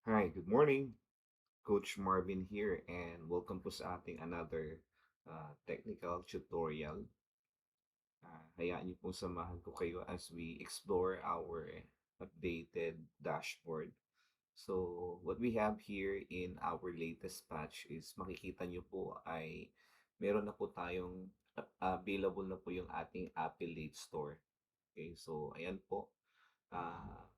Hi, good morning. Coach Marvin here and welcome po sa ating another technical tutorial. Hayaan niyo pong samahan ko kayo as we explore our updated dashboard. So, what we have here in our latest patch is makikita niyo po ay meron na po tayong available na po yung ating affiliate store. Okay, so ayan po.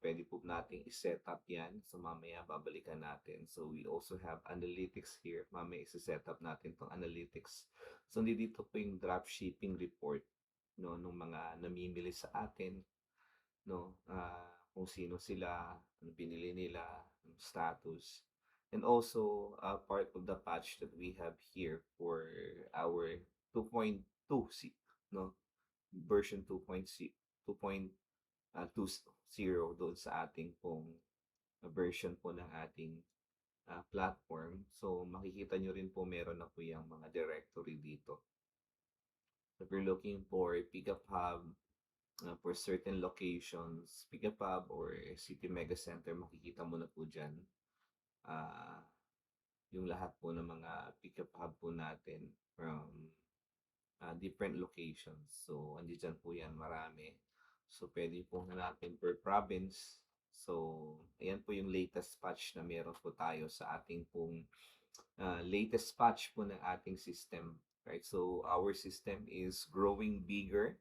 Pwede po nating i-set up yan. So, mamaya babalikan natin. So, we also have analytics here. Mamaya i-set up natin tong analytics. So, dito po yung dropshipping report no, nung mga namimili sa atin, no, kung sino sila, ano binili nila, yung status. And also, part of the patch that we have here for our 2.2 no, version 2.0 doon sa ating pong version po ng ating platform. So, makikita nyo rin po meron na po yung mga directory dito. If you're looking for pickup hub for certain locations, pickup hub or city mega center, makikita mo na po dyan. Uh, yung lahat po ng mga pickup hub po natin from different locations. So, andi dyan po yan, marami. So, pwede po hanapin per province. So, ayan po yung latest patch na meron po tayo sa ating pong latest patch po ng ating system. Right? So, our system is growing bigger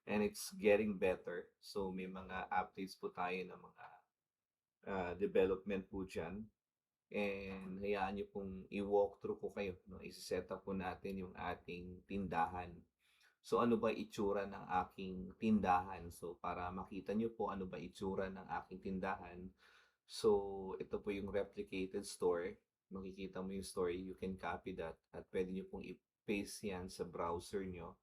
and it's getting better. So, may mga updates po tayo ng mga development po dyan. And hayaan nyo pong i-walkthrough ko kayo. No? I-set up po natin yung ating tindahan. So, ano ba itsura ng aking tindahan? So, para makita nyo po ano ba itsura ng aking tindahan. So, ito po yung replicated store. Makikita mo yung story, you can copy that at pwede nyo pong i-paste yan sa browser nyo.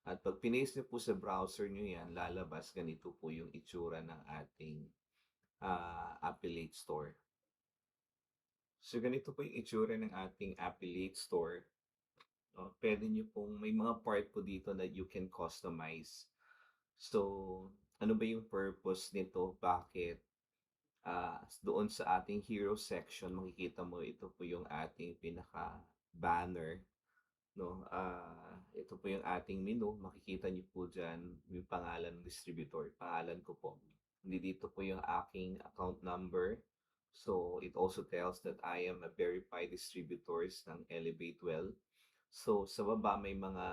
At pag pinaste nyo po sa browser nyo yan, lalabas ganito po yung itsura ng ating affiliate store. So, ganito po yung itsura ng ating affiliate store. Pwede nyo pong, may mga part po dito that you can customize. So, ano ba yung purpose nito? Bakit? Doon sa ating hero section, makikita mo ito po yung ating pinaka-banner. No? Ito po yung ating menu. Makikita nyo po dyan yung pangalan ng distributor. Pangalan ko po. Hindi dito po yung aking account number. So, it also tells that I am a verified distributors ng Elevate Well. So, sa baba may mga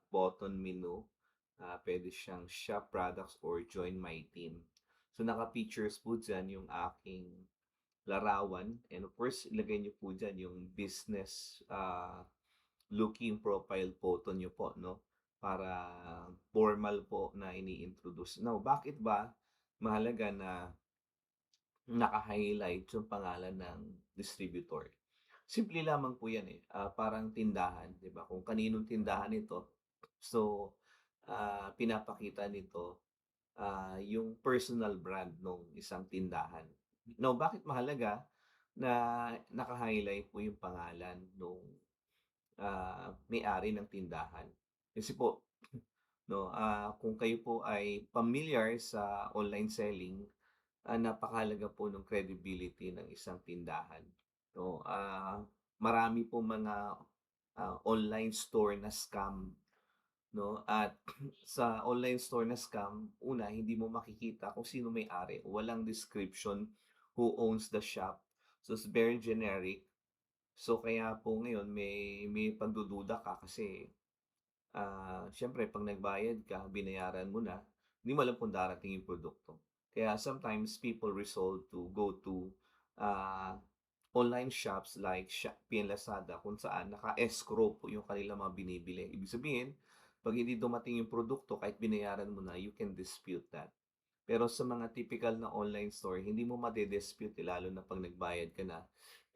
button menu. Pwede siyang shop products or join my team. So, naka-features po dyan yung aking larawan. And of course, ilagay nyo po dyan yung business looking profile photo nyo po, no? Para formal po na ini-introduce. Now, bakit ba mahalaga na naka-highlight yung pangalan ng distributor? Simple lamang po yan eh. Parang tindahan, di ba? Kung kaninong tindahan ito, so pinapakita nito yung personal brand ng isang tindahan. Now, bakit mahalaga na naka-highlight po yung pangalan ng may-ari ng tindahan? Kasi po, no, kung kayo po ay familiar sa online selling, napakahalaga po ng credibility ng isang tindahan. No, marami po mga online store na scam, no? At sa online store na scam, una, hindi mo makikita kung sino may-ari. Walang description who owns the shop. So, it's very generic. So, kaya po ngayon may pagdududa ka kasi siyempre, pag nagbayad ka, binayaran mo na, hindi mo alam kung darating yung produkto. Kaya sometimes people resort to go to uh, online shops like Shopee and Lazada kung saan naka-escrow po yung kanilang mga binibili. Ibig sabihin, pag hindi dumating yung produkto, kahit binayaran mo na, you can dispute that. Pero sa mga typical na online store, hindi mo made-dispute lalo na pag nagbayad ka na.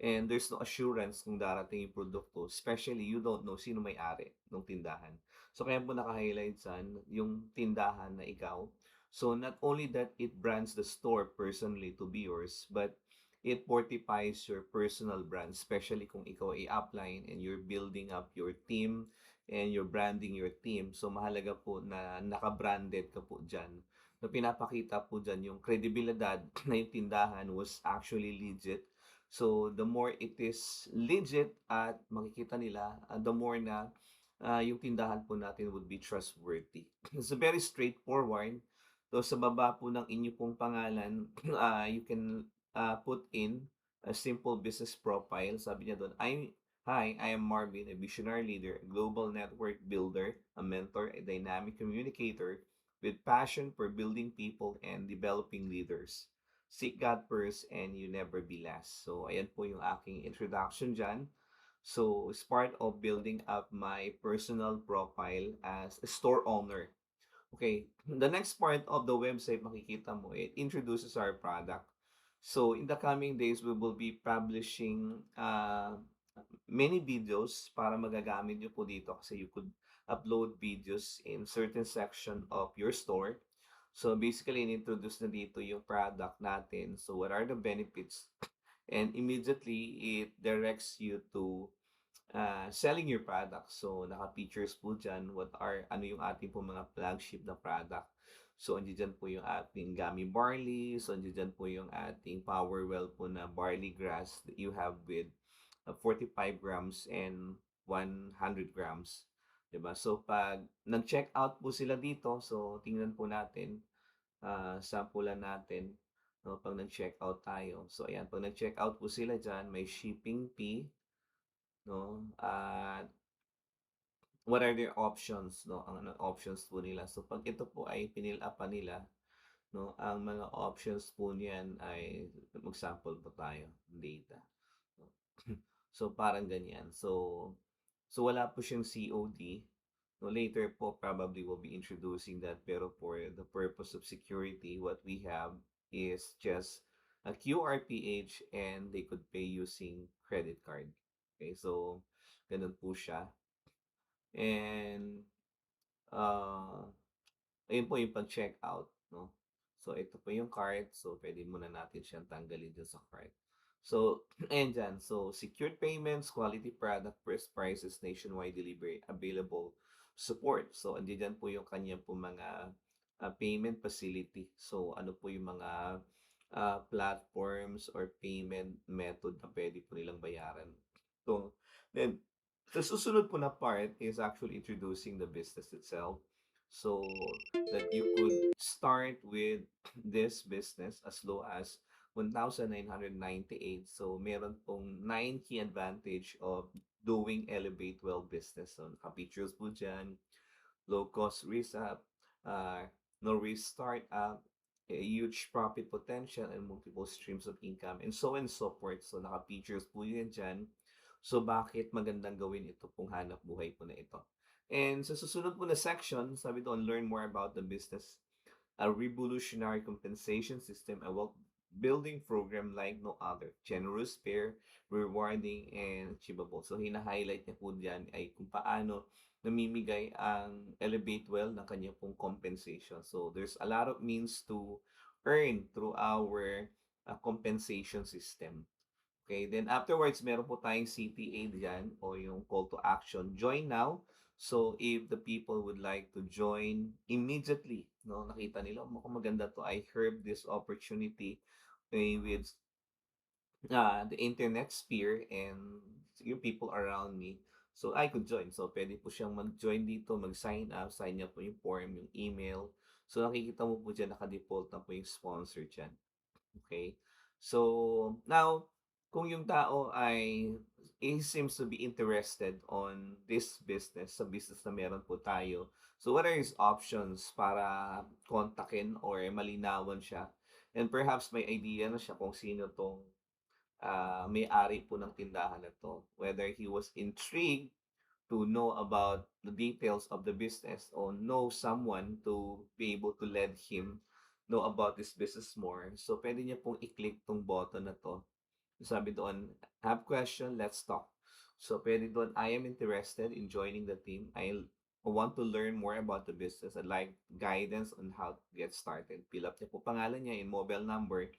And there's no assurance kung darating yung produkto. Especially, you don't know sino may-ari ng tindahan. So, kaya po naka-highlight dyan yung tindahan na ikaw. So, not only that it brands the store personally to be yours, but it fortifies your personal brand, especially kung ikaw ay upline and you're building up your team and you're branding your team. So, mahalaga po na naka-branded ka po dyan na pinapakita po dyan yung kredibilidad na yung tindahan was actually legit. So, the more it is legit at makikita nila, the more na yung tindahan po natin would be trustworthy. So, very straightforward. So, sa baba po ng inyo pong pangalan, you can put in a simple business profile. Sabi niya doon, Hi, I am Marvin, a visionary leader, a global network builder, a mentor, a dynamic communicator with passion for building people and developing leaders. Seek God first and you never be last. So, ayan po yung aking introduction dyan. So, it's part of building up my personal profile as a store owner. Okay, the next part of the website makikita mo, it introduces our product. So, in the coming days, we will be publishing many videos para magagamit nyo po dito kasi you could upload videos in certain section of your store. So, basically, in-introduce na dito yung product natin. So, what are the benefits? And immediately, it directs you to selling your product. So, naka-features po dyan ano yung ating po mga flagship na product. So, andiyan dyan po yung ating gummy barley. So, andiyan dyan po yung ating Powerwell po na barley grass that you have with 45 grams and 100 grams. 'Di ba? So, pag nag-check out po sila dito, so tingnan po natin, sampulan natin, no, pag nag-check out tayo. So, ayan, pag nag-check out po sila diyan, may shipping fee, no, at what are their options, no, ang ano, options po nila. So, pag ito po ay pinill up pa nila, no, ang mga options po niyan ay mag-sample po tayo, data. So, parang ganyan. So wala po siyang COD. No, later po, probably we'll be introducing that. Pero for the purpose of security, what we have is just a QRPH and they could pay using credit card. Okay, so ganun po siya. And uh, ayun po yung pag-checkout, no? So, ito po yung cart. So, pwede muna natin siyang tanggalin dun sa cart. So, ayan dyan. So, secured payments, quality product, first prices, nationwide delivery, available support. So, andiyan po yung kanya po mga payment facility. So, ano po yung mga platforms or payment method na pwede po nilang bayaran. So, then, the susunod po na part is actually introducing the business itself. So, that you could start with this business as low as 1,998. So, meron pong 9 key advantage of doing Elevate Well business. So, naka-features po dyan, low cost risk up, uh, no risk startup, a huge profit potential, and multiple streams of income, and so on and so forth. So, naka-features po yan dyan. So, bakit magandang gawin ito pong hanap buhay po na ito? And sa susunod po na section, sabi doon, learn more about the business, a revolutionary compensation system, a wealth building program like no other. Generous, fair, rewarding, and achievable. So, hina-highlight niya po diyan ay kung paano namimigay ang Elevate Well ng kanya pong compensation. So, there's a lot of means to earn through our compensation system. Okay, then afterwards, meron po tayong CTA diyan o yung call to action. Join now. So, if the people would like to join immediately, no, nakita nila, mukhang maganda to. I heard this opportunity with the internet sphere and yung people around me. So, I could join. So, pwede po siyang mag-join dito, mag-sign up, sign up po yung form, yung email. So, nakikita mo po dyan, naka-default na po yung sponsor dyan. Okay? So, now, kung yung tao ay he seems to be interested on this business, sa business na meron po tayo. So, what are his options para kontakin or malinawan siya? And perhaps may idea na siya kung sino tong may-ari po ng tindahan na to. Whether he was intrigued to know about the details of the business or know someone to be able to let him know about this business more. So, pwede niya pong i-click tong button na to. Sabi doon, have question, let's talk. So, pwede doon, I am interested in joining the team. I want to learn more about the business. I'd like guidance on how to get started. Fill up niya po pangalan niya, in mobile number.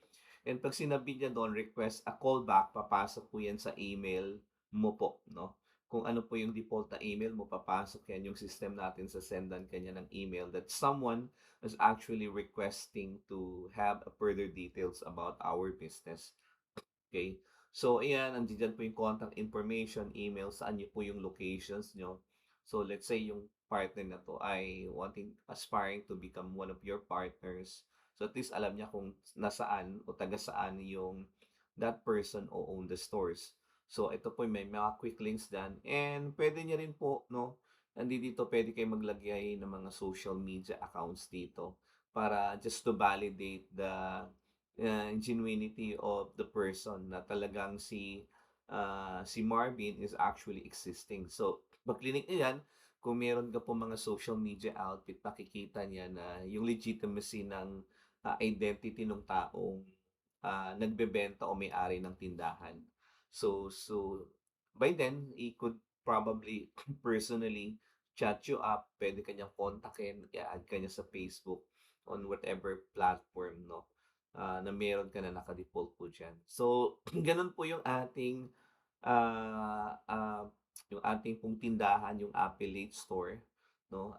And pag sinabi niya doon, request a call back, papasok po yan sa email mo po, no? Kung ano po yung default na email mo, papasok yan yung system natin sa sendan kanya ng email that someone is actually requesting to have a further details about our business. Okay? So ayan, nandidiyan po yung contact information, email, saan niyo po yung locations niyo. So let's say yung partner na 'to ay aspiring to become one of your partners. So at least alam niya kung nasaan o taga saan yung that person o own the stores. So ito po may mga quick links diyan and puwede niya rin po 'no, dito puwede kayong maglagay ng mga social media accounts dito para just to validate the genuinity of the person na talagang si Marvin is actually existing. So, pag-clinic niyo 'yan, kung meron ka po mga social media outfit, makikita niya na yung legitimacy ng, identity nung taong, nagbebenta o may-ari ng tindahan. So, by then, he could probably personally chat you up, puwede ka niyang kontakin, i-a-add ka niya sa Facebook on whatever platform 'no na meron ka na naka-default po diyan. So, gano'n po ah, ah, yung ating pong tindahan, yung Affiliate Store, 'no?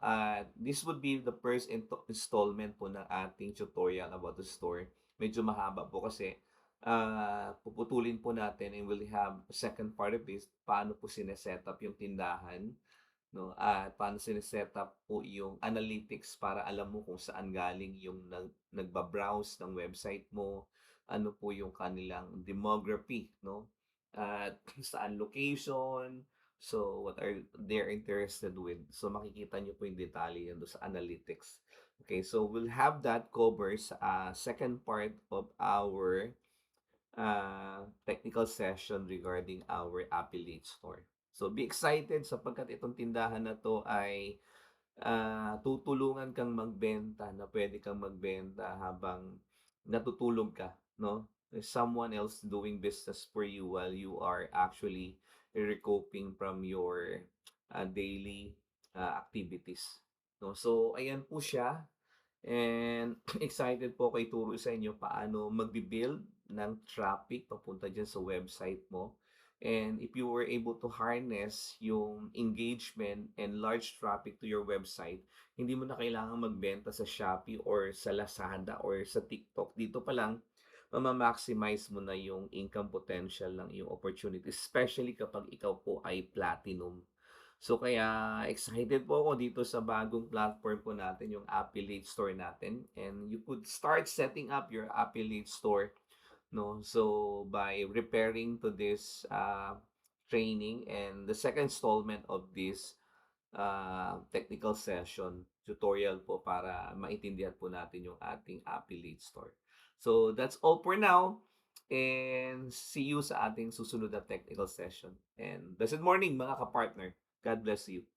This would be the first installment po ng ating tutorial about the store. Medyo mahaba po kasi, puputulin po natin and we'll have a second part of this, paano po sine-setup yung tindahan. 'No, at paano sine-setup po yung analytics para alam mo kung saan galing yung nagba-browse ng website mo, ano po yung kanilang demography 'no, at saan location, so what are they're interested with. So makikita niyo po yung detalye yan dun sa analytics. Okay, so we'll have that covered sa, second part of our technical session regarding our affiliate store. So be excited sapagkat itong tindahan na 'to ay, tutulungan kang magbenta na puwede kang magbenta habang natutulog ka 'no. There's someone else doing business for you while you are actually recouping from your, daily, activities 'no. So ayan po siya. And excited po ako ituro sa inyo paano magbi-build ng traffic papunta diyan sa website mo. And if you were able to harness yung engagement and large traffic to your website, hindi mo na kailangang magbenta sa Shopee or sa Lazada or sa TikTok. Dito pa lang, maximize mo na yung income potential ng iyong opportunity, especially kapag ikaw po ay platinum. So kaya excited po ako dito sa bagong platform po natin, yung affiliate store natin. And you could start setting up your affiliate store, no? So by repairing to this training and the second installment of this technical session, tutorial po para maintindihan po natin yung ating affiliate store. So that's all for now. And see you sa ating susunod na technical session. And blessed morning mga kapartner. God bless you.